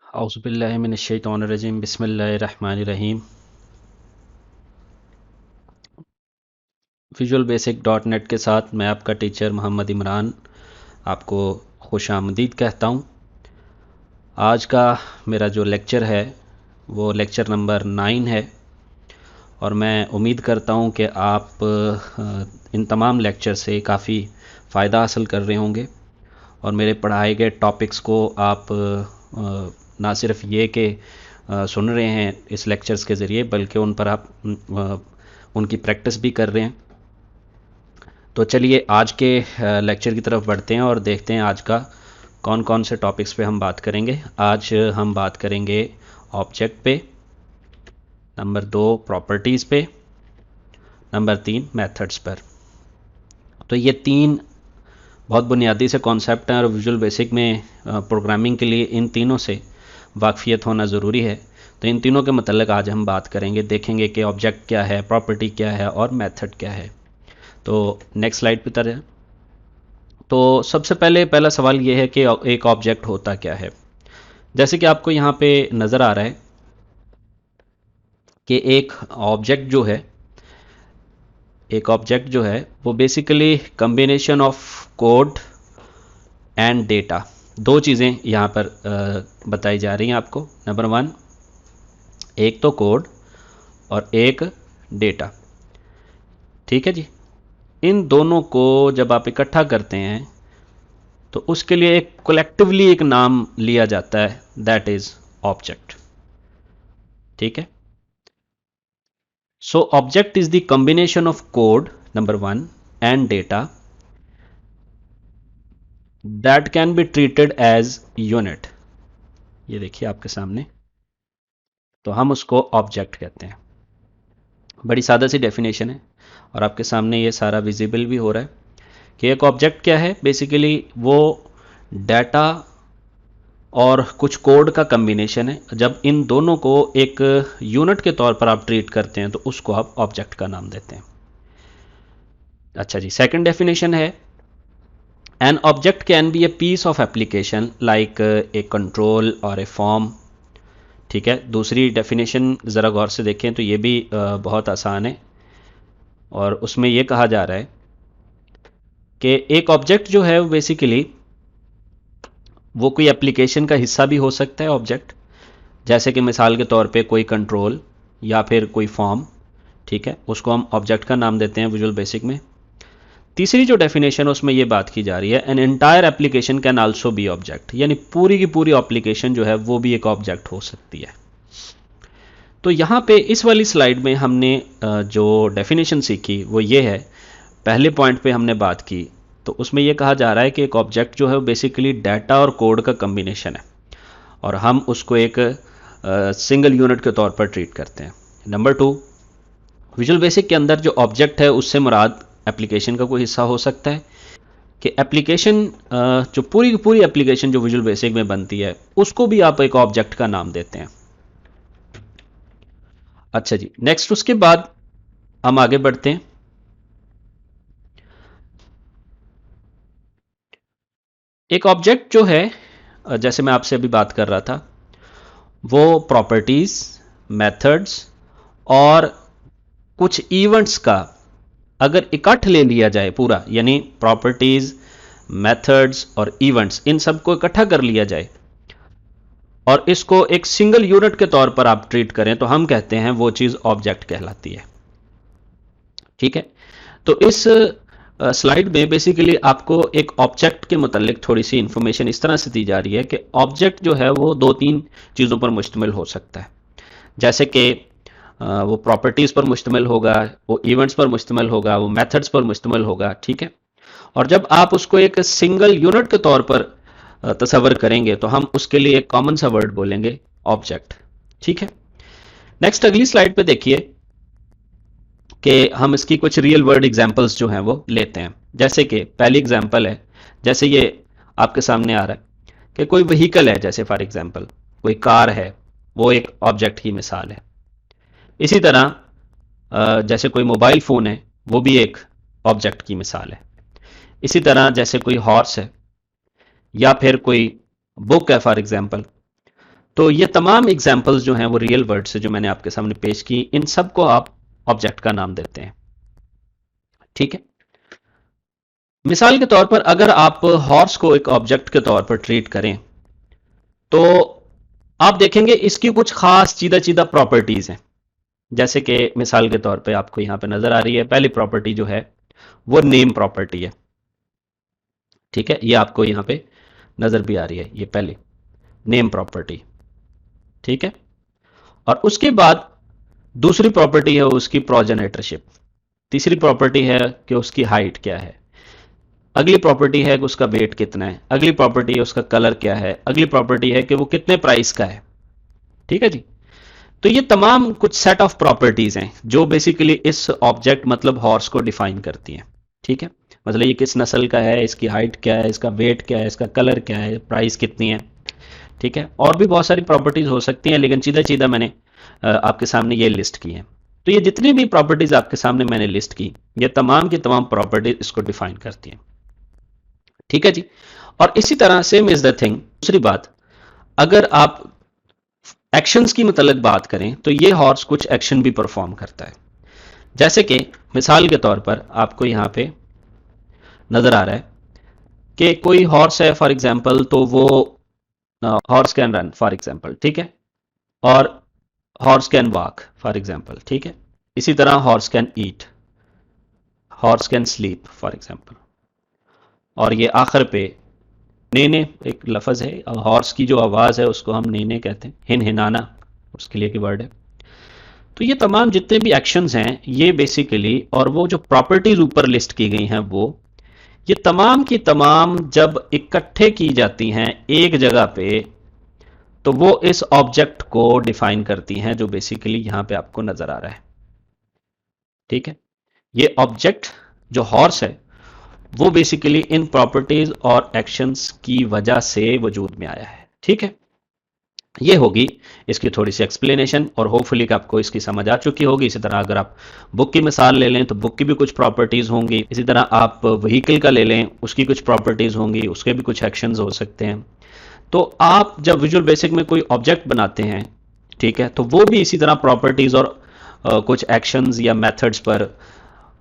औज़ुबिल्लाहि मिनश्शैतानिर्रजीम बिस्मिल्लाहिर्रहमानिर्रहीम। Visual basic dot net के साथ मैं आपका टीचर मोहम्मद इमरान आपको खुशामदीद कहता हूँ। आज का मेरा जो लेक्चर है वो लेक्चर नंबर 9 है और मैं उम्मीद करता हूँ कि आप इन तमाम लेक्चर से काफ़ी फ़ायदा हासिल कर रहे होंगे और मेरे पढ़ाए गए टॉपिक्स को आप ना सिर्फ ये कि सुन रहे हैं इस लेक्चर्स के ज़रिए बल्कि उन पर आप उनकी प्रैक्टिस भी कर रहे हैं। तो चलिए आज के लेक्चर की तरफ बढ़ते हैं और देखते हैं आज का कौन कौन से टॉपिक्स पे हम बात करेंगे। आज हम बात करेंगे ऑब्जेक्ट पे, नंबर 2 प्रॉपर्टीज़ पे, नंबर 3 मेथड्स पर। तो ये तीन बहुत बुनियादी से कॉन्सेप्ट हैं और विजुअल बेसिक में प्रोग्रामिंग के लिए इन तीनों से वाकफियत होना ज़रूरी है। तो इन तीनों के मतलब आज हम बात करेंगे, देखेंगे कि ऑब्जेक्ट क्या है, प्रॉपर्टी क्या है और मेथड क्या है। तो नेक्स्ट स्लाइड पर तरह। तो सबसे पहला सवाल ये है कि एक ऑब्जेक्ट होता क्या है। जैसे कि आपको यहाँ पे नज़र आ रहा है कि एक ऑब्जेक्ट जो है वो basically combination of code and data, दो चीज़ें यहाँ पर बताई जा रही हैं आपको। नंबर 1 एक तो कोड और एक डेटा, ठीक है जी। इन दोनों को जब आप इकट्ठा करते हैं तो उसके लिए एक कलेक्टिवली एक नाम लिया जाता है, दैट इज ऑब्जेक्ट, ठीक है। So object is the combination of code number 1 and data that can be treated as unit. ये देखिए आपके सामने, तो हम उसको ऑब्जेक्ट कहते हैं। बड़ी सादा सी डेफिनेशन है और आपके सामने ये सारा विजिबल भी हो रहा है कि एक ऑब्जेक्ट क्या है। बेसिकली वो डाटा और कुछ कोड का कम्बिनेशन है। जब इन दोनों को एक यूनिट के तौर पर आप ट्रीट करते हैं तो उसको आप ऑब्जेक्ट का नाम देते हैं। अच्छा जी, सेकंड डेफिनेशन है an object can be a piece of application like a control or a form, ठीक है। दूसरी डेफिनेशन ज़रा गौर से देखें तो ये भी बहुत आसान है और उसमें ये कहा जा रहा है कि एक ऑब्जेक्ट जो है वो बेसिकली वो कोई एप्लीकेशन का हिस्सा भी हो सकता है ऑब्जेक्ट, जैसे कि मिसाल के तौर पे कोई कंट्रोल या फिर कोई फॉर्म, ठीक है, उसको हम ऑब्जेक्ट का नाम देते हैं विजुअल बेसिक में। तीसरी जो डेफिनेशन उसमें ये बात की जा रही है an entire application can also be object, यानी पूरी की पूरी एप्लीकेशन जो है वो भी एक ऑब्जेक्ट हो सकती है। तो यहाँ पे इस वाली स्लाइड में हमने जो डेफिनेशन सीखी वो ये है, पहले पॉइंट पे हमने बात की तो उसमें ये कहा जा रहा है कि एक ऑब्जेक्ट जो है वो बेसिकली डाटा और कोड का कम्बिनेशन है और हम उसको एक सिंगल यूनिट के तौर पर ट्रीट करते हैं। नंबर 2, विजुअल बेसिक के अंदर जो ऑब्जेक्ट है उससे मुराद एप्लीकेशन का कोई हिस्सा हो सकता है कि एप्लीकेशन जो पूरी की पूरी एप्लीकेशन जो विजुअल बेसिक में बनती है उसको भी आप एक ऑब्जेक्ट का नाम देते हैं। अच्छा जी, नेक्स्ट उसके बाद हम आगे बढ़ते हैं। एक ऑब्जेक्ट जो है, जैसे मैं आपसे अभी बात कर रहा था, वो प्रॉपर्टीज, मेथड्स और कुछ इवेंट्स का अगर इकट्ठ ले लिया जाए पूरा, यानी प्रॉपर्टीज, मेथड्स और इवेंट्स, इन सबको इकट्ठा कर लिया जाए और इसको एक सिंगल यूनिट के तौर पर आप ट्रीट करें तो हम कहते हैं वो चीज ऑब्जेक्ट कहलाती है, ठीक है। तो इस स्लाइड में बेसिकली आपको एक ऑब्जेक्ट के मुतालिक थोड़ी सी इंफॉर्मेशन इस तरह से दी जा रही है कि ऑब्जेक्ट जो है वो 2-3 चीज़ों पर मुश्तमिल हो सकता है। जैसे कि वो प्रॉपर्टीज़ पर मुश्तमिल होगा, वो इवेंट्स पर मुश्तमिल होगा, वो मेथड्स पर मुश्तमिल होगा, ठीक है। और जब आप उसको एक सिंगल यूनिट के तौर पर तस्वर करेंगे तो हम उसके लिए एक कॉमन सा वर्ड बोलेंगे ऑब्जेक्ट, ठीक है। नेक्स्ट अगली स्लाइड पे देखिए कि हम इसकी कुछ रियल वर्ल्ड एग्जांपल्स जो हैं वो लेते हैं। जैसे कि पहली एग्जांपल है, जैसे ये आपके सामने आ रहा है कि कोई व्हीकल है, जैसे फॉर एग्जांपल कोई कार है, वो एक ऑब्जेक्ट की मिसाल है। इसी तरह जैसे कोई मोबाइल फ़ोन है, वो भी एक ऑब्जेक्ट की मिसाल है। इसी तरह जैसे कोई हॉर्स है या फिर कोई बुक है फॉर एग्जांपल, तो ये तमाम एग्जाम्पल्स जो हैं वो रियल वर्ड से जो मैंने आपके सामने पेश की, इन सब को आप ऑब्जेक्ट का नाम देते हैं। ठीक है, मिसाल के तौर पर अगर आप हॉर्स को एक ऑब्जेक्ट के तौर पर ट्रीट करें तो आप देखेंगे इसकी कुछ खास चीदा चीदा प्रॉपर्टीज हैं। जैसे कि मिसाल के तौर पे आपको यहां पे नजर आ रही है, पहली प्रॉपर्टी जो है वो नेम प्रॉपर्टी है। ठीक है, ये आपको यहां पे नजर भी आ रही है, ये पहली नेम प्रॉपर्टी। ठीक है, और उसके बाद दूसरी प्रॉपर्टी है उसकी प्रोजेनेटरशिप। तीसरी प्रॉपर्टी है कि उसकी हाइट क्या है। अगली प्रॉपर्टी है कि उसका वेट कितना है। अगली प्रॉपर्टी है उसका कलर क्या है। अगली प्रॉपर्टी है कि वो कितने प्राइस का है। ठीक है जी, तो ये तमाम कुछ सेट ऑफ प्रॉपर्टीज हैं जो बेसिकली इस ऑब्जेक्ट मतलब हॉर्स को डिफाइन करती हैं। ठीक है, मतलब ये किस नस्ल का है, इसकी हाइट क्या है, इसका वेट क्या है, इसका कलर क्या है, प्राइस कितनी है। ठीक है, और भी बहुत सारी प्रॉपर्टीज हो सकती हैं, लेकिन सीधा सीधा मैंने आपके सामने ये लिस्ट की है। तो ये जितनी भी प्रॉपर्टीज आपके सामने मैंने लिस्ट की, ये तमाम की तमाम प्रॉपर्टीज इसको डिफाइन करती हैं। ठीक है जी, और इसी तरह सेम इज द थिंग। दूसरी बात, अगर आप एक्शंस की मतलब बात करें तो ये हॉर्स कुछ एक्शन भी परफॉर्म करता है। जैसे कि मिसाल के तौर पर आपको यहां पे नजर आ रहा है कि कोई हॉर्स है फॉर एग्जांपल, तो वो horse can run for example. ठीक है, और horse can walk for example. ठीक है, इसी तरह horse can eat, horse can sleep for example. और ये आखिर पे नेने एक लफ्ज है, हॉर्स की जो आवाज है उसको हम नेने कहते हैं, हिन हिनाना उसके लिए की वर्ड है। तो ये तमाम जितने भी एक्शंस हैं ये बेसिकली, और वो जो प्रॉपर्टीज ऊपर लिस्ट की गई हैं वो, ये तमाम की तमाम जब इकट्ठे की जाती हैं एक जगह पे तो वो इस ऑब्जेक्ट को डिफाइन करती हैं जो बेसिकली यहां पे आपको नजर आ रहा है। ठीक है, ये ऑब्जेक्ट जो हॉर्स है वो बेसिकली इन प्रॉपर्टीज और एक्शंस की वजह से वजूद में आया है। ठीक है, ये होगी इसकी थोड़ी सी एक्सप्लेनेशन, और होपफुली कि आपको इसकी समझ आ चुकी होगी। इसी तरह अगर आप बुक की मिसाल ले लें तो बुक की भी कुछ प्रॉपर्टीज होंगी। इसी तरह आप व्हीकल का ले लें, उसकी कुछ प्रॉपर्टीज होंगी, उसके भी कुछ एक्शंस हो सकते हैं। तो आप जब विजुअल बेसिक में कोई ऑब्जेक्ट बनाते हैं, ठीक है, तो वो भी इसी तरह प्रॉपर्टीज और कुछ एक्शंस या मेथड्स पर,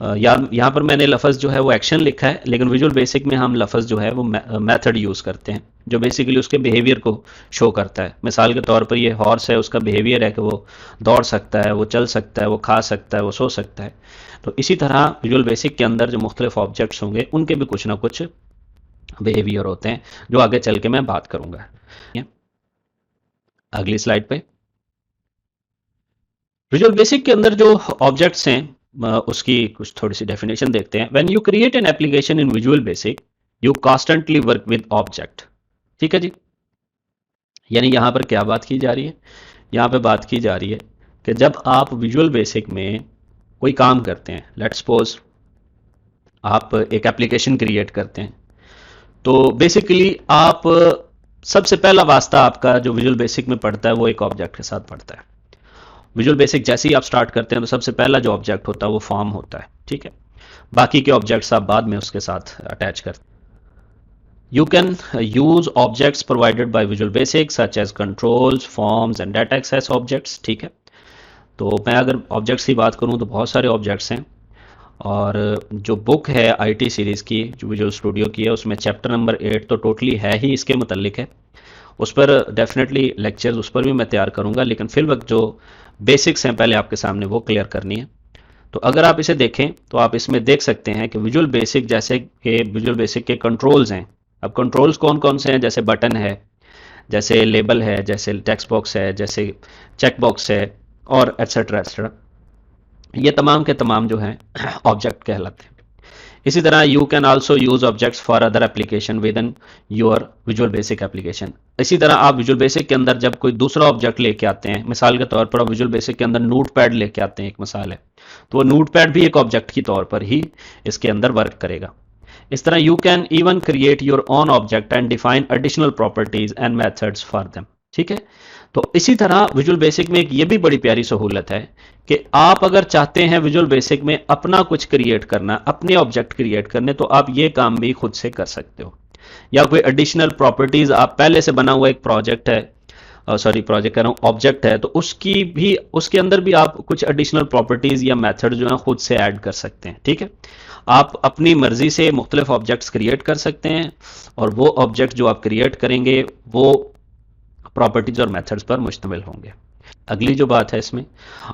यहाँ पर मैंने लफज जो है वो एक्शन लिखा है, लेकिन विजुअल बेसिक में हम लफज जो है वो मेथड यूज करते हैं जो बेसिकली उसके बिहेवियर को शो करता है। मिसाल के तौर पर ये हॉर्स है, उसका बिहेवियर है कि वो दौड़ सकता है, वो चल सकता है, वो खा सकता है, वो सो सकता है। तो इसी तरह विजुअल बेसिक के अंदर जो मुख्तलिफ ऑब्जेक्ट्स होंगे उनके भी कुछ ना कुछ बिहेवियर होते हैं जो आगे चल के मैं बात करूंगा। अगली स्लाइड पे विजुअल बेसिक के अंदर जो ऑब्जेक्ट्स हैं उसकी कुछ थोड़ी सी डेफिनेशन देखते हैं। When you create an application in visual basic you constantly work with object. ठीक है जी, यानी यहां पर क्या बात की जा रही है, यहां पे बात की जा रही है कि जब आप विजुअल बेसिक में कोई काम करते हैं, लेट्स सपोज आप एक एप्लीकेशन क्रिएट करते हैं, तो बेसिकली आप सबसे पहला वास्ता आपका जो विजुअल बेसिक में पड़ता है वो एक ऑब्जेक्ट के साथ पड़ता है। विजुअल बेसिक जैसे ही आप स्टार्ट करते हैं तो सबसे पहला जो ऑब्जेक्ट होता है वो फॉर्म होता है। ठीक है, बाकी के ऑब्जेक्ट्स आप बाद में उसके साथ अटैच करते हैं। You can use objects provided by visual basic such as controls, forms and data access objects. ठीक है, तो मैं अगर ऑब्जेक्ट्स की बात करूं तो बहुत सारे ऑब्जेक्ट्स हैं, और जो बुक है आईटी सीरीज़ की जो विजुअल स्टूडियो की है उसमें चैप्टर नंबर 8 तो टोटली है ही इसके मुतल्लिक है। उस पर डेफिनेटली लेक्चर्स उस पर भी मैं तैयार करूंगा, लेकिन फिल वक्त जो बेसिक्स हैं पहले आपके सामने वो क्लियर करनी है। तो अगर आप इसे देखें तो आप इसमें देख सकते हैं कि विजुअल बेसिक जैसे कि विजुअल बेसिक के कंट्रोल्स हैं। अब कंट्रोल्स कौन कौन से हैं, जैसे बटन है, जैसे लेबल है, जैसे टेक्स्ट बॉक्स है, जैसे चेक बॉक्स है, और एट्सेट्रा एट्सेट्रा, ये तमाम के तमाम जो हैं ऑब्जेक्ट कहलाते हैं। इसी तरह you can also use objects for other application with in your visual basic application. इसी तरह आप विजुअल बेसिक के अंदर जब कोई दूसरा ऑब्जेक्ट लेके आते हैं, मिसाल के तौर पर आप विजुअल बेसिक के अंदर नोट पैड लेके आते हैं, एक मिसाल है, तो वो नोट पैड भी एक ऑब्जेक्ट की तौर पर ही इसके अंदर वर्क करेगा। इस तरह you can even create your own object and define additional properties and methods for them. ठीक है, तो इसी तरह विजुअल बेसिक में एक ये भी बड़ी प्यारी सहूलत है कि आप अगर चाहते हैं विजुअल बेसिक में अपना कुछ क्रिएट करना, अपने ऑब्जेक्ट क्रिएट करने, तो आप ये काम भी खुद से कर सकते हो। या कोई एडिशनल प्रॉपर्टीज, आप पहले से बना हुआ एक प्रोजेक्ट है, सॉरी प्रोजेक्ट कह रहा हूँ, ऑब्जेक्ट है, तो उसके अंदर भी आप कुछ एडिशनल प्रॉपर्टीज या मेथड जो है खुद से ऐड कर सकते हैं। ठीक है, आप अपनी मर्जी से मुख्तलिफ ऑब्जेक्ट्स क्रिएट कर सकते हैं और वो ऑब्जेक्ट जो आप क्रिएट करेंगे वो प्रॉपर्टीज और मेथड्स पर मुश्तमिल होंगे। अगली जो बात है इसमें,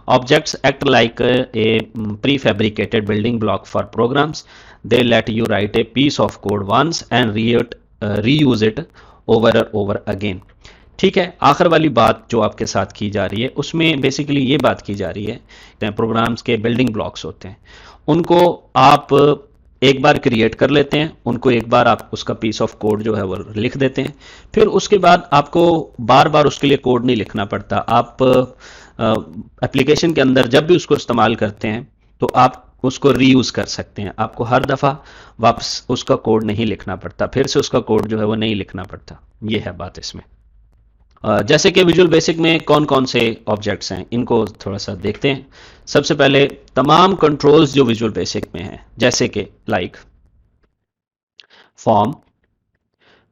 objects act like a prefabricated building block for programs, they let you write a piece of code once and reuse it over और ओवर अगेन। ठीक है, आखिर वाली बात जो आपके साथ की जा रही है उसमें बेसिकली ये बात की जा रही है, प्रोग्राम्स के बिल्डिंग ब्लॉक्स होते हैं, उनको आप एक बार क्रिएट कर लेते हैं, उनको एक बार आप उसका पीस ऑफ कोड जो है वो लिख देते हैं, फिर उसके बाद आपको बार बार उसके लिए कोड नहीं लिखना पड़ता। आप एप्लीकेशन के अंदर जब भी उसको इस्तेमाल करते हैं तो आप उसको रीयूज कर सकते हैं, आपको हर दफ़ा वापस उसका कोड नहीं लिखना पड़ता, फिर से उसका कोड जो है वो नहीं लिखना पड़ता। ये है बात इसमें। जैसे कि विजुअल बेसिक में कौन कौन से ऑब्जेक्ट्स हैं इनको थोड़ा सा देखते हैं। सबसे पहले तमाम कंट्रोल्स जो विजुअल बेसिक में हैं, जैसे कि like form,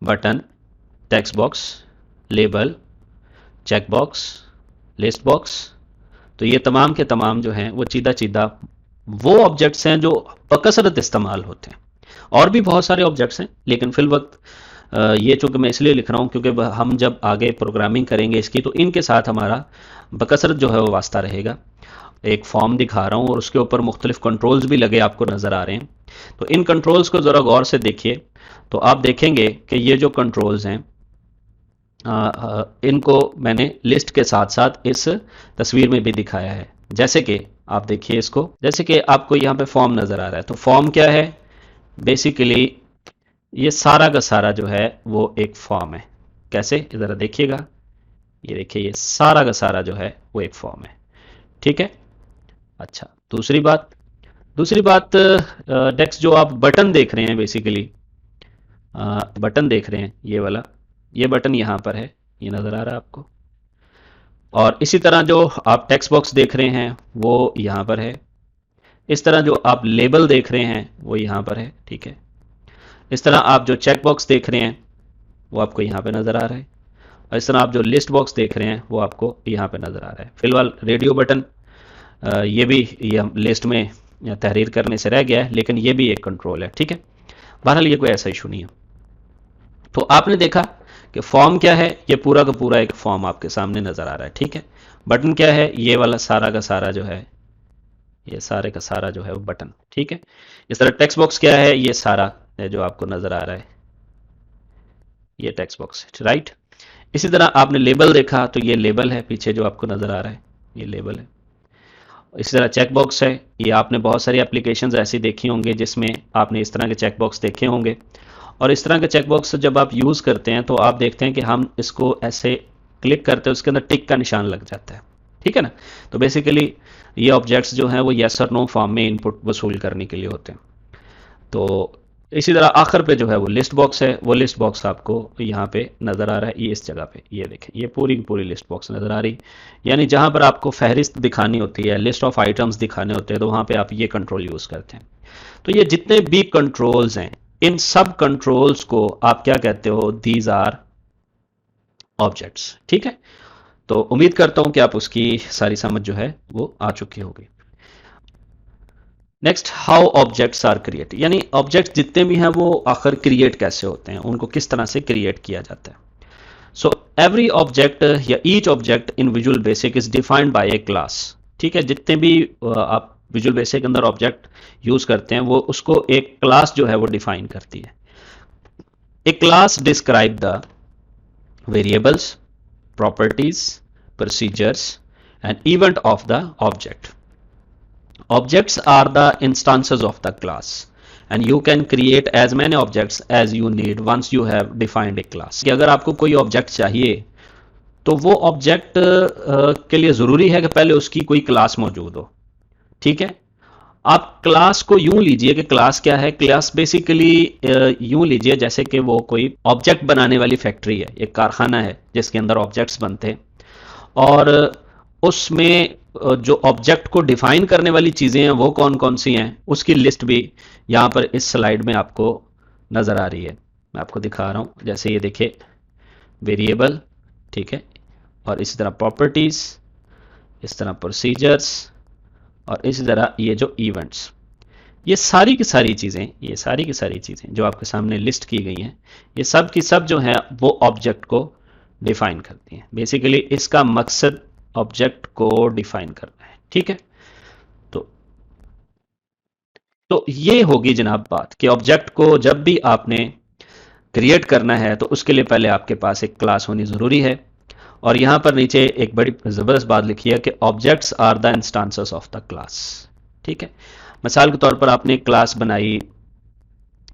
button, text box, label, check box, list box, तो ये तमाम के तमाम जो हैं वो सीधा सीधा वो ऑब्जेक्ट्स हैं जो बकसरत इस्तेमाल होते हैं। और भी बहुत सारे ऑब्जेक्ट्स हैं, लेकिन फिल वक्त ये चूँकि मैं इसलिए लिख रहा हूँ क्योंकि हम जब आगे प्रोग्रामिंग करेंगे इसकी तो इनके साथ हमारा बकसरत जो है वो वास्ता रहेगा। एक फॉर्म दिखा रहा हूँ और उसके ऊपर मुख्तलिफ कंट्रोल्स भी लगे आपको नज़र आ रहे हैं, तो इन कंट्रोल्स को ज़रा गौर से देखिए तो आप देखेंगे कि ये जो कंट्रोल्स हैं इनको मैंने लिस्ट के साथ साथ इस तस्वीर में भी दिखाया है। जैसे कि आप देखिए इसको, जैसे कि आपको यहाँ पे फॉर्म नज़र आ रहा है, तो फॉर्म क्या है, बेसिकली ये सारा का सारा जो है वो एक फॉर्म है। कैसे, ज़रा देखिएगा, ये देखिए ये सारा का सारा जो है वो एक फॉर्म है। ठीक है, अच्छा दूसरी बात नेक्स्ट जो आप बटन देख रहे हैं, बेसिकली बटन देख रहे हैं, ये वाला, ये बटन यहाँ पर है, ये नज़र आ रहा है आपको। और इसी तरह जो आप टेक्स्ट बॉक्स देख रहे हैं वो यहाँ पर है, इस तरह जो आप लेबल देख रहे हैं वो यहाँ पर है। ठीक है, इस तरह आप जो चेक बॉक्स देख रहे हैं वो आपको यहाँ पे नज़र आ रहा है, और इस तरह आप जो लिस्ट बॉक्स देख रहे हैं वो आपको यहाँ पे नज़र आ रहा है। फिलहाल रेडियो बटन ये भी ये लिस्ट में तहरीर करने से रह गया है, लेकिन ये भी एक कंट्रोल है। ठीक है, बहरहाल ये कोई ऐसा इशू नहीं है। तो आपने देखा कि फॉर्म क्या है, ये पूरा का पूरा एक फॉर्म आपके सामने नज़र आ रहा है। ठीक है, बटन क्या है, ये वाला सारा का सारा जो है, ये सारे का सारा जो है वो बटन। ठीक है, इस तरह टेक्स्ट बॉक्स क्या है, ये सारा जो आपको नज़र आ रहा है ये टेक्स्ट बॉक्स है। राइट, इसी तरह आपने लेबल देखा तो ये लेबल है, पीछे जो आपको नज़र आ रहा है ये लेबल है। इसी तरह चेक बॉक्स है, ये आपने बहुत सारी एप्लीकेशंस ऐसी देखी होंगे जिसमें आपने इस तरह के चेक बॉक्स देखे होंगे, और इस तरह के चेक बॉक्स जब आप यूज़ करते हैं तो आप देखते हैं कि हम इसको ऐसे क्लिक करते हैं, उसके अंदर टिक का निशान लग जाता है। ठीक है ना, तो बेसिकली ये ऑब्जेक्ट्स जो हैं वो येस और नो फॉर्म में इनपुट वसूल करने के लिए होते हैं। तो इसी तरह आखिर पे जो है वो लिस्ट बॉक्स है, वो लिस्ट बॉक्स आपको यहाँ पे नज़र आ रहा है, ये इस जगह पे, ये देखें ये पूरी की पूरी लिस्ट बॉक्स नज़र आ रही, यानी जहाँ पर आपको फहरिस्त दिखानी होती है, लिस्ट ऑफ आइटम्स दिखाने होते हैं, तो वहाँ पे आप ये कंट्रोल यूज़ करते हैं। तो ये जितने भी कंट्रोल्स हैं, इन सब कंट्रोल्स को आप क्या कहते हो, दीज आर ऑब्जेक्ट्स। ठीक है, तो उम्मीद करता हूँ कि आप उसकी सारी समझ जो है वो आ चुकी होगी। Next, how objects are create, यानी ऑब्जेक्ट्स जितने भी हैं वो आखिर क्रिएट कैसे होते हैं, उनको किस तरह से क्रिएट किया जाता है। सो एवरी ऑब्जेक्ट या each object in visual basic is defined by A class. ठीक है, जितने भी आप विजुअल बेसिक के अंदर ऑब्जेक्ट यूज करते हैं वो उसको एक क्लास जो है वो डिफाइन करती है। A class describe the variables, properties, procedures and event of the object. Objects are the instances of the class and you can create as many objects as you need once you have defined a class. कि अगर आपको कोई object चाहिए तो वो object के लिए ज़रूरी है कि पहले उसकी कोई क्लास मौजूद हो। ठीक है, आप क्लास को यूं लीजिए कि क्लास क्या है, क्लास बेसिकली यूं लीजिए जैसे कि वो कोई ऑब्जेक्ट बनाने वाली फैक्ट्री है, एक कारखाना है जिसके अंदर ऑब्जेक्ट्स बनते हैं, और उसमें जो ऑब्जेक्ट को डिफाइन करने वाली चीज़ें हैं वो कौन कौन सी हैं उसकी लिस्ट भी यहाँ पर इस स्लाइड में आपको नज़र आ रही है। मैं आपको दिखा रहा हूँ, जैसे ये देखिए वेरिएबल, ठीक है, और इसी तरह प्रॉपर्टीज, इस तरह प्रोसीजर्स, और इसी तरह ये जो इवेंट्स, ये सारी की सारी चीज़ें, ये सारी की सारी चीज़ें जो आपके सामने लिस्ट की गई हैं, ये सब की सब जो है वो ऑब्जेक्ट को डिफाइन करती हैं। बेसिकली इसका मकसद ऑब्जेक्ट को डिफाइन करना है, ठीक है। तो तो ये होगी जनाब बात कि ऑब्जेक्ट को जब भी आपने क्रिएट करना है तो उसके लिए पहले आपके पास एक क्लास होनी ज़रूरी है। और यहां पर नीचे एक बड़ी ज़बरदस्त बात लिखी है कि objects are the instances of the class, ठीक है। मिसाल के तौर पर आपने एक क्लास बनाई,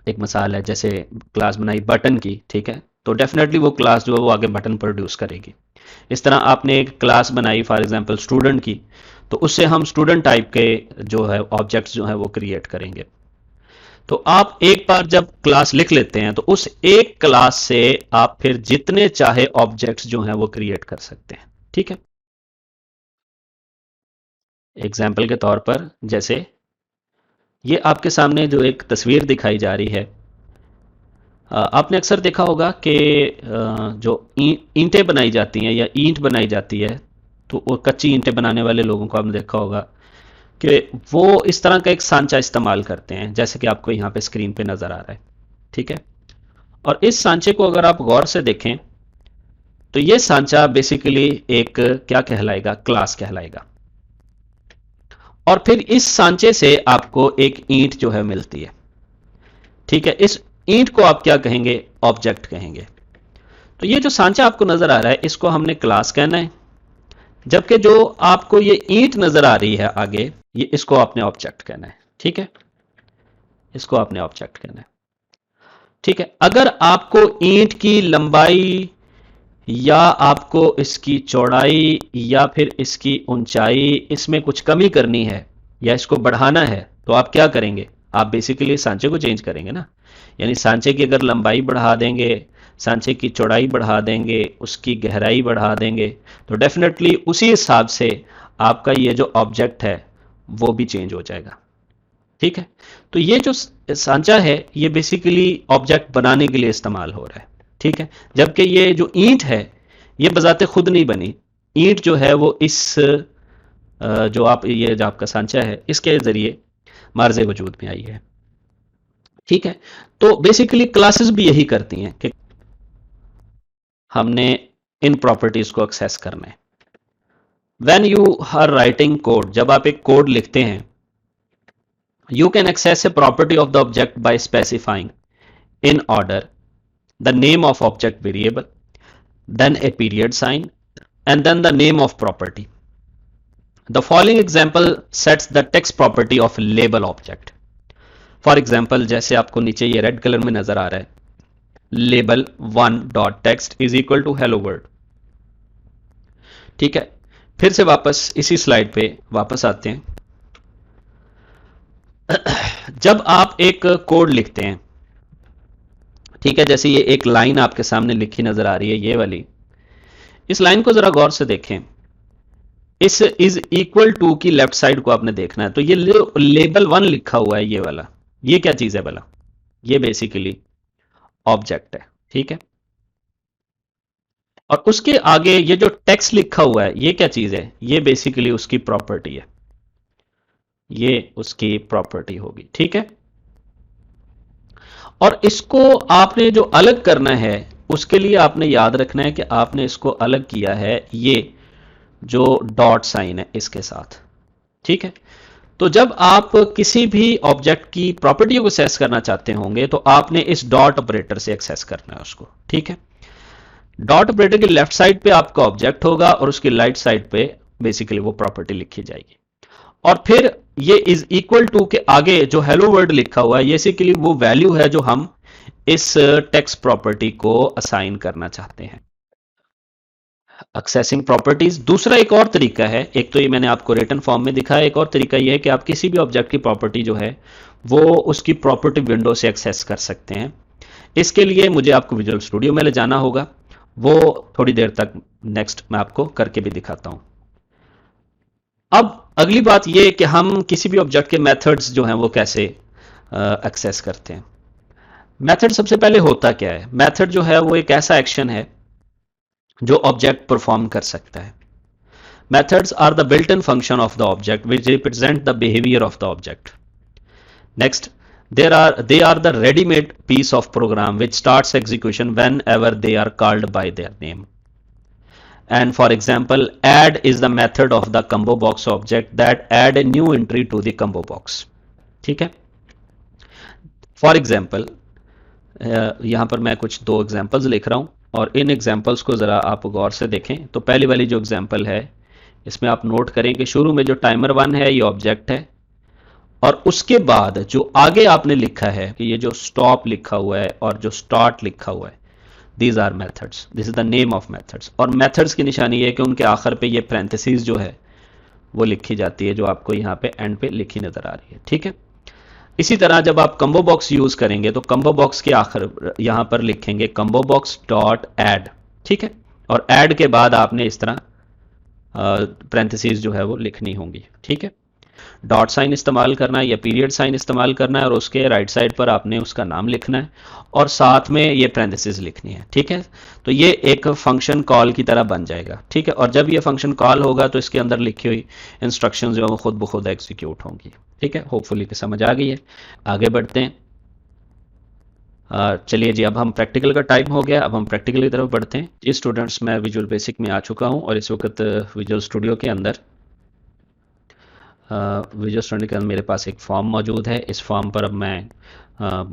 एक मिसाल है जैसे क्लास बनाई बटन की, ठीक है, तो डेफिनेटली वो क्लास जो है वो आगे बटन प्रोड्यूस करेगी। इस तरह आपने एक क्लास बनाई फॉर एग्जांपल स्टूडेंट की, तो उससे हम स्टूडेंट टाइप के जो है ऑब्जेक्ट्स जो है वो क्रिएट करेंगे। तो आप एक बार जब क्लास लिख लेते हैं तो उस एक क्लास से आप फिर जितने चाहे ऑब्जेक्ट्स जो हैं वो क्रिएट कर सकते हैं, ठीक है। एग्जाम्पल के तौर पर जैसे ये आपके सामने जो एक तस्वीर दिखाई जा रही है, आपने अक्सर देखा होगा कि जो ईंटें बनाई जाती हैं या ईंट बनाई जाती है, तो वो कच्ची ईंटें बनाने वाले लोगों को आपने देखा होगा कि वो इस तरह का एक सांचा इस्तेमाल करते हैं, जैसे कि आपको यहाँ पे स्क्रीन पे नज़र आ रहा है, ठीक है। और इस सांचे को अगर आप गौर से देखें तो ये सांचा बेसिकली एक क्या कहलाएगा, क्लास कहलाएगा। और फिर इस सांचे से आपको एक ईंट जो है मिलती है, ठीक है। इस ईंट को आप क्या कहेंगे, ऑब्जेक्ट कहेंगे। तो ये जो सांचा आपको नजर आ रहा है इसको हमने क्लास कहना है, जबकि जो आपको ये ईंट नजर आ रही है आगे, ये इसको आपने ऑब्जेक्ट कहना है, ठीक है। इसको आपने ऑब्जेक्ट कहना है, ठीक है। अगर आपको ईंट की लंबाई या आपको इसकी चौड़ाई या फिर इसकी ऊंचाई, इसमें कुछ कमी करनी है या इसको बढ़ाना है, तो आप क्या करेंगे, आप बेसिकली सांचे को चेंज करेंगे ना। यानी सांचे की अगर लंबाई बढ़ा देंगे, सांचे की चौड़ाई बढ़ा देंगे, उसकी गहराई बढ़ा देंगे, तो डेफिनेटली उसी हिसाब से आपका ये जो ऑब्जेक्ट है वो भी चेंज हो जाएगा, ठीक है। तो ये जो सांचा है ये बेसिकली ऑब्जेक्ट बनाने के लिए इस्तेमाल हो रहा है, ठीक है। जबकि ये जो ईंट है ये बजाते खुद नहीं बनी, ईंट जो है वो इस जो आप ये जो आपका सांचा है इसके जरिए मार्जे वजूद में आई है, ठीक है। तो बेसिकली क्लासेस भी यही करती हैं कि हमने इन प्रॉपर्टीज को एक्सेस करना है। When you are writing code, जब आप एक कोड लिखते हैं, you can access a property of the object by specifying in order the name of object variable, then a period sign, and then the name of property. The following example sets the text property of label object. For example, जैसे आपको नीचे ये red colour में नजर आ रहा है, label 1.text is equal to hello world, ठीक है। फिर से वापस इसी स्लाइड पे वापस आते हैं। जब आप एक कोड लिखते हैं, ठीक है, जैसे ये एक लाइन आपके सामने लिखी नजर आ रही है, ये वाली, इस लाइन को जरा गौर से देखें। इस इज इक्वल टू की लेफ्ट साइड को आपने देखना है, तो ये लेबल 1 लिखा हुआ है, ये वाला, ये क्या चीज है भला, ये बेसिकली ऑब्जेक्ट है, ठीक है। और उसके आगे ये जो टेक्स्ट लिखा हुआ है ये क्या चीज है, ये बेसिकली उसकी प्रॉपर्टी है, ये उसकी प्रॉपर्टी होगी, ठीक है। और इसको आपने जो अलग करना है उसके लिए आपने याद रखना है कि आपने इसको अलग किया है ये जो डॉट साइन है इसके साथ, ठीक है। तो जब आप किसी भी ऑब्जेक्ट की प्रॉपर्टी को एक्सेस करना चाहते होंगे तो आपने इस डॉट ऑपरेटर से एक्सेस करना है उसको, ठीक है। डॉट ऑपरेटर की लेफ्ट साइड पे आपका ऑब्जेक्ट होगा और उसकी राइट साइड पे बेसिकली वो प्रॉपर्टी लिखी जाएगी। और फिर ये इज इक्वल टू के आगे जो हेलो वर्ड लिखा हुआ है ये बेसिकली वो वैल्यू है जो हम इस टेक्स्ट प्रॉपर्टी को असाइन करना चाहते हैं। एक्सेसिंग प्रॉपर्टीज दूसरा एक और तरीका है, एक तो ये मैंने आपको रिटन फॉर्म में दिखाया, एक और तरीका ये है कि आप किसी भी ऑब्जेक्ट की प्रॉपर्टी जो है वो उसकी प्रॉपर्टी विंडो से एक्सेस कर सकते हैं। इसके लिए मुझे आपको विजुअल स्टूडियो में ले जाना होगा, वो थोड़ी देर तक नेक्स्ट मैं आपको करके भी दिखाता हूं। अब अगली बात यह कि हम किसी भी ऑब्जेक्ट के मेथड्स जो हैं वो कैसे एक्सेस करते हैं। मेथड सबसे पहले होता क्या है, मेथड जो है वो एक ऐसा एक्शन है जो ऑब्जेक्ट परफॉर्म कर सकता है। Methods are the built-in function of the object which represent the behavior of the object. Next, they are the ready-made piece of program which starts execution whenever they are called by their name. And for example, add is the method of the combo box object that add a new entry to the combo box. ठीक है। For example, यहाँ पर मैं कुछ दो examples लिख रहा हूँ और इन एग्जांपल्स को ज़रा आप गौर से देखें। तो पहली वाली जो एग्जांपल है इसमें आप नोट करें कि शुरू में जो टाइमर 1 है ये ऑब्जेक्ट है, और उसके बाद जो आगे आपने लिखा है कि ये जो स्टॉप लिखा हुआ है और जो स्टार्ट लिखा हुआ है, these are methods, this is the name of methods. और मेथड्स की निशानी ये है कि उनके आखिर पे ये पैरेंथेसिस जो है वो लिखी जाती है, जो आपको यहाँ पे एंड पे लिखी नजर आ रही है। ठीक है। इसी तरह जब आप कंबो बॉक्स यूज करेंगे तो कंबो बॉक्स के आखिर यहाँ पर लिखेंगे कंबो बॉक्स डॉट ऐड। ठीक है। और ऐड के बाद आपने इस तरह पैरेंथेसिस जो है वो लिखनी होंगी। ठीक है। डॉट साइन इस्तेमाल करना है या पीरियड साइन इस्तेमाल करना है, और उसके राइट साइड पर आपने उसका नाम लिखना है और साथ में ये पैरेंथेसिस लिखनी है। ठीक है। तो ये एक फंक्शन कॉल की तरह बन जाएगा। ठीक है। और जब ये फंक्शन कॉल होगा तो इसके अंदर लिखी हुई इंस्ट्रक्शंस जो है वो खुद ब खुद एग्जीक्यूट होंगी। ठीक है। होपफुली कि समझ आ गई है। आगे बढ़ते हैं। चलिए जी, अब हम प्रैक्टिकल का टाइम हो गया, अब हम प्रैक्टिकल की तरफ बढ़ते हैं। जी स्टूडेंट्स, मैं विजुअल बेसिक में आ चुका हूँ और इस वक्त विजुअल स्टूडियो के अंदर विजुअल स्टूडियो के अंदर मेरे पास एक फॉर्म मौजूद है। इस फॉर्म पर अब मैं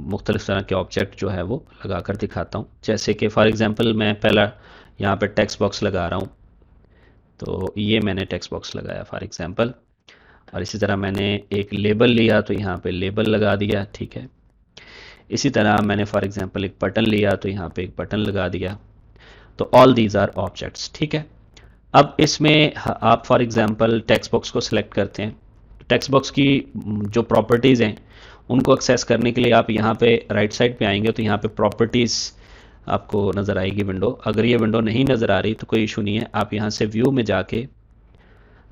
मुख्तलिफ तरह के ऑब्जेक्ट जो है वो लगा कर दिखाता हूँ। जैसे कि फॉर एग्जांपल मैं पहला यहाँ पे टेक्स्ट बॉक्स लगा रहा हूँ, तो ये मैंने टेक्स्ट बॉक्स लगाया फॉर एग्जांपल। और इसी तरह मैंने एक लेबल लिया तो यहाँ पे लेबल लगा दिया। ठीक है। इसी तरह मैंने फॉर एग्जांपल एक बटन लिया तो यहाँ पे एक बटन लगा दिया। तो ऑल दीज आर ऑब्जेक्ट्स। ठीक है। अब इसमें आप फॉर एग्जांपल टेक्स्ट बॉक्स को सिलेक्ट करते हैं। टेक्स्ट बॉक्स की जो प्रॉपर्टीज़ हैं उनको एक्सेस करने के लिए आप यहाँ पे राइट साइड पे आएंगे तो यहाँ पे प्रॉपर्टीज़ आपको नज़र आएगी विंडो। अगर ये विंडो नहीं नज़र आ रही तो कोई इशू नहीं है, आप यहाँ से व्यू में जाके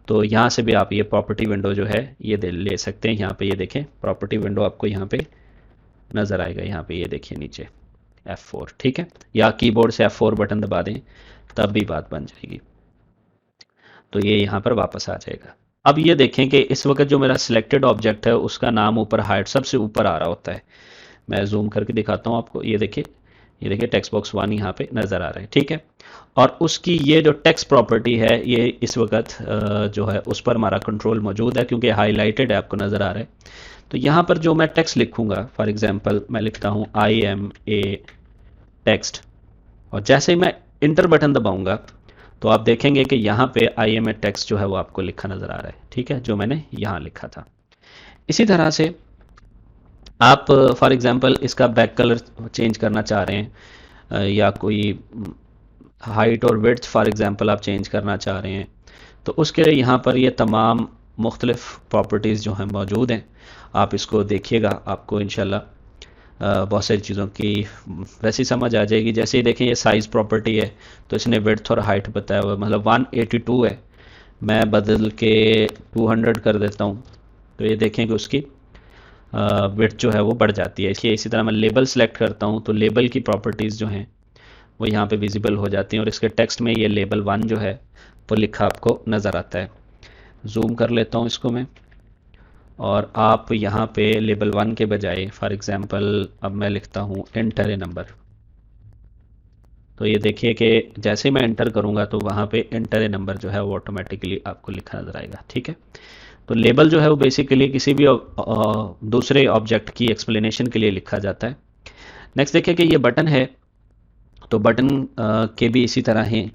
तो यहाँ से भी आप ये प्रॉपर्टी विंडो जो है ये ले सकते हैं। यहाँ पे ये देखें प्रॉपर्टी विंडो आपको यहाँ पे नज़र आएगा। यहाँ पे ये देखिए नीचे F4। ठीक है। या कीबोर्ड से F4 बटन दबा दें तब भी बात बन जाएगी। तो ये यहाँ पर वापस आ जाएगा। अब ये देखें कि इस वक्त जो मेरा सिलेक्टेड ऑब्जेक्ट है उसका नाम ऊपर हाइट सबसे ऊपर आ रहा होता है। मैं जूम करके दिखाता हूँ आपको। ये देखिए टेक्स्ट बॉक्स 1 यहाँ पे नज़र आ रहा है। ठीक है। और उसकी ये जो टेक्स्ट प्रॉपर्टी है ये इस वक्त जो है उस पर हमारा कंट्रोल मौजूद है क्योंकि हाईलाइटेड है, आपको नज़र आ रहा है। तो यहाँ पर जो मैं टेक्स्ट लिखूँगा फॉर एग्जाम्पल मैं लिखता हूँ IMA टेक्स्ट, और जैसे ही मैं इंटर बटन दबाऊँगा तो आप देखेंगे कि यहाँ पे IMA टेक्स्ट जो है वो आपको लिखा नज़र आ रहा है। ठीक है। जो मैंने यहाँ लिखा था। इसी तरह से आप फॉर एग्जांपल इसका बैक कलर चेंज करना चाह रहे हैं या कोई हाइट और विड्थ फॉर एग्जांपल आप चेंज करना चाह रहे हैं, तो उसके लिए यहाँ पर ये तमाम मुख्तलिफ प्रॉपर्टीज़ जो हैं मौजूद हैं। आप इसको देखिएगा, आपको इंशाल्लाह बहुत सारी चीज़ों की वैसी समझ आ जाएगी। जैसे ही देखें ये साइज़ प्रॉपर्टी है तो इसने विड्थ और हाइट बताया हुआ, मतलब 182 है, मैं बदल के 200 कर देता हूँ तो ये देखें कि उसकी विड्थ जो है वो बढ़ जाती है। इसलिए इसी तरह मैं लेबल सेलेक्ट करता हूँ तो लेबल की प्रॉपर्टीज़ जो हैं वो यहाँ पे विजिबल हो जाती हैं और इसके टेक्स्ट में ये लेबल 1 जो है वो लिखा आपको नज़र आता है। जूम कर लेता हूँ इसको मैं, और आप यहाँ पे लेबल 1 के बजाय फॉर एग्जांपल अब मैं लिखता हूँ एंटर ए नंबर। तो ये देखिए कि जैसे मैं एंटर करूँगा तो वहाँ पे एंटर ए नंबर जो है वो ऑटोमेटिकली आपको लिखा नज़र आएगा। ठीक है। तो लेबल जो है वो बेसिकली किसी भी दूसरे ऑब्जेक्ट की एक्सप्लेनेशन के लिए लिखा जाता है। नेक्स्ट देखिए कि ये बटन है, तो बटन के भी इसी तरह हैं।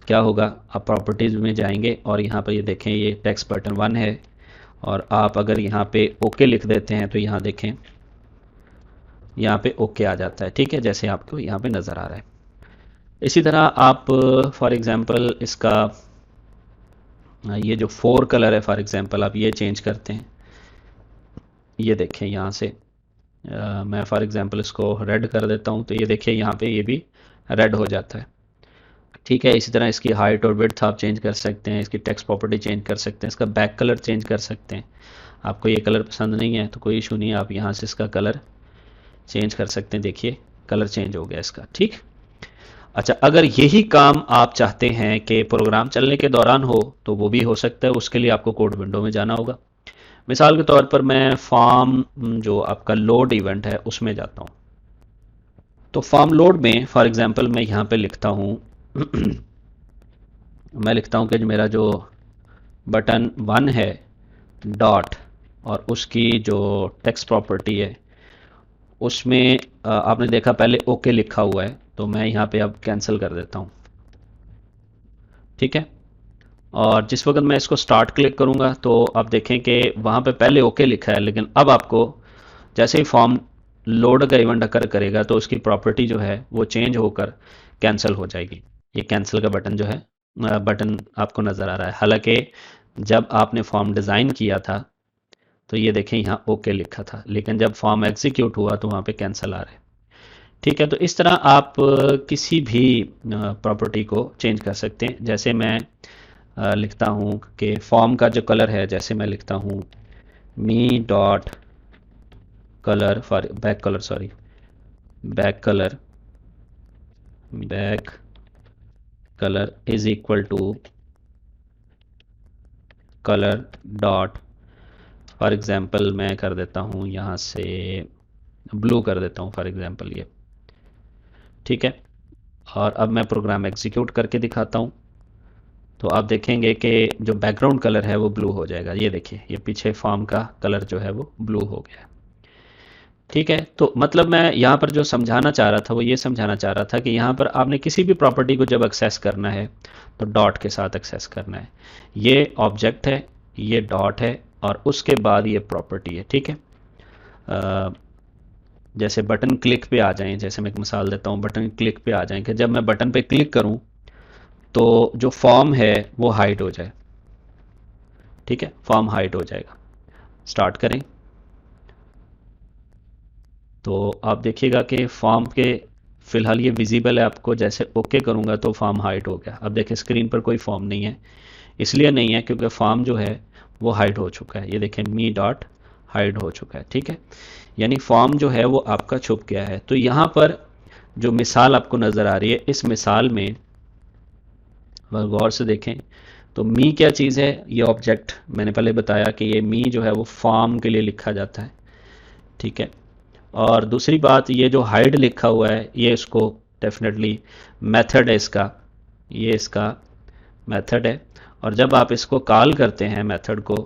क्या होगा, आप प्रॉपर्टीज़ में जाएंगे और यहाँ पर ये देखें ये टेक्स्ट बटन 1 है, और आप अगर यहाँ पे ओके लिख देते हैं तो यहाँ देखें यहाँ पे ओके आ जाता है। ठीक है। जैसे आपको यहाँ पे नज़र आ रहा है। इसी तरह आप फॉर एग्जांपल इसका ये जो 4 कलर है फॉर एग्जांपल आप ये चेंज करते हैं। ये देखें यहाँ से मैं फॉर एग्जांपल इसको रेड कर देता हूँ तो ये देखिए यहाँ पे ये भी रेड हो जाता है। ठीक है। इसी तरह इसकी हाइट और विड्थ आप चेंज कर सकते हैं, इसकी टेक्स्ट प्रॉपर्टी चेंज कर सकते हैं, इसका बैक कलर चेंज कर सकते हैं। आपको ये कलर पसंद नहीं है तो कोई इशू नहीं है, आप यहाँ से इसका कलर चेंज कर सकते हैं। देखिए कलर चेंज हो गया इसका। ठीक। अच्छा, अगर यही काम आप चाहते हैं कि प्रोग्राम चलने के दौरान हो तो वो भी हो सकता है, उसके लिए आपको कोड विंडो में जाना होगा। मिसाल के तौर पर मैं फॉर्म जो आपका लोड इवेंट है उसमें जाता हूँ। तो फॉर्म लोड में फॉर एग्जांपल मैं यहाँ पे लिखता हूँ मैं लिखता हूँ कि जो मेरा जो बटन 1 है डॉट और उसकी जो टेक्स्ट प्रॉपर्टी है उसमें आपने देखा पहले ओके लिखा हुआ है, तो मैं यहाँ पे अब कैंसिल कर देता हूँ। ठीक है, और जिस वक्त मैं इसको स्टार्ट क्लिक करूँगा तो आप देखें कि वहाँ पे पहले ओके लिखा है, लेकिन अब आपको जैसे ही फॉर्म लोड का इवेंट अकर करेगा तो उसकी प्रॉपर्टी जो है वो चेंज होकर कैंसिल हो जाएगी। ये कैंसिल का बटन जो है बटन आपको नज़र आ रहा है। हालांकि जब आपने फॉर्म डिज़ाइन किया था तो ये देखें यहाँ ओके लिखा था, लेकिन जब फॉर्म एग्जीक्यूट हुआ तो वहाँ पे कैंसिल आ रहा है। ठीक है, तो इस तरह आप किसी भी प्रॉपर्टी को चेंज कर सकते हैं। जैसे मैं लिखता हूँ कि फॉर्म का जो कलर है, जैसे मैं लिखता हूँ me dot colour for back colour, sorry back colour is equal to colour dot, for example मैं कर देता हूँ यहाँ से ब्लू कर देता हूँ फॉर एग्जांपल ये। ठीक है, और अब मैं प्रोग्राम एग्जीक्यूट करके दिखाता हूँ तो आप देखेंगे कि जो बैकग्राउंड कलर है वो ब्लू हो जाएगा। ये देखिए, ये पीछे फॉर्म का कलर जो है वो ब्लू हो गया है। ठीक है, तो मतलब मैं यहाँ पर जो समझाना चाह रहा था वो ये समझाना चाह रहा था कि यहाँ पर आपने किसी भी प्रॉपर्टी को जब एक्सेस करना है तो डॉट के साथ एक्सेस करना है। ये ऑब्जेक्ट है, ये डॉट है, और उसके बाद ये प्रॉपर्टी है। ठीक है, जैसे बटन क्लिक पे आ जाएं, जैसे मैं एक मिसाल देता हूँ, बटन क्लिक पे आ जाएं कि जब मैं बटन पे क्लिक करूँ तो जो फॉर्म है वो हाइड हो जाए। ठीक है, फॉर्म हाइड हो जाएगा। स्टार्ट करें तो आप देखिएगा कि फॉर्म के फ़िलहाल ये विजिबल है आपको, जैसे ओके करूँगा तो फॉर्म हाइड हो गया। अब देखें स्क्रीन पर कोई फॉर्म नहीं है, इसलिए नहीं है क्योंकि फॉर्म जो है वो हाइड हो चुका है। ये देखें मी डॉट हाइड हो चुका है। ठीक है, यानी फॉर्म जो है वो आपका छुप गया है। तो यहाँ पर जो मिसाल आपको नज़र आ रही है, इस मिसाल में गौर से देखें तो मी क्या चीज़ है, ये ऑब्जेक्ट मैंने पहले बताया कि ये मी जो है वो फॉर्म के लिए लिखा जाता है। ठीक है, और दूसरी बात, ये जो हाइड लिखा हुआ है ये इसको डेफिनेटली मेथड है इसका, ये इसका मेथड है। और जब आप इसको कॉल करते हैं मेथड को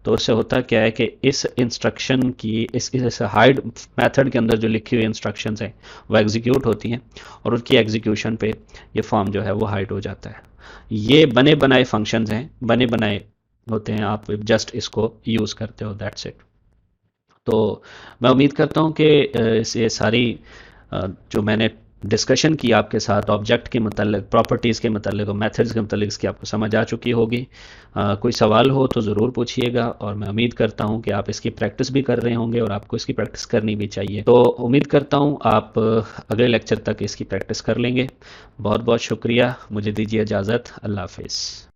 तो उससे होता क्या है कि इस इंस्ट्रक्शन की इस हाइड मेथड के अंदर जो लिखी हुई इंस्ट्रक्शंस हैं वो एग्जीक्यूट होती हैं और उनकी एग्जीक्यूशन पे ये फॉर्म जो है वो हाइड हो जाता है। ये बने बनाए फंक्शंस हैं, बने बनाए होते हैं, आप जस्ट इसको यूज़ करते हो, दैट्स इट। तो मैं उम्मीद करता हूँ कि ये सारी जो मैंने डिस्कशन की आपके साथ ऑब्जेक्ट के मतलब, प्रॉपर्टीज़ के मतलब और मेथड्स के मतलब, इसकी आपको समझ आ चुकी होगी। कोई सवाल हो तो ज़रूर पूछिएगा, और मैं उम्मीद करता हूँ कि आप इसकी प्रैक्टिस भी कर रहे होंगे और आपको इसकी प्रैक्टिस करनी भी चाहिए। तो उम्मीद करता हूँ आप अगले लेक्चर तक इसकी प्रैक्टिस कर लेंगे। बहुत बहुत शुक्रिया, मुझे दीजिए इजाज़त। अल्लाह हाफिज़।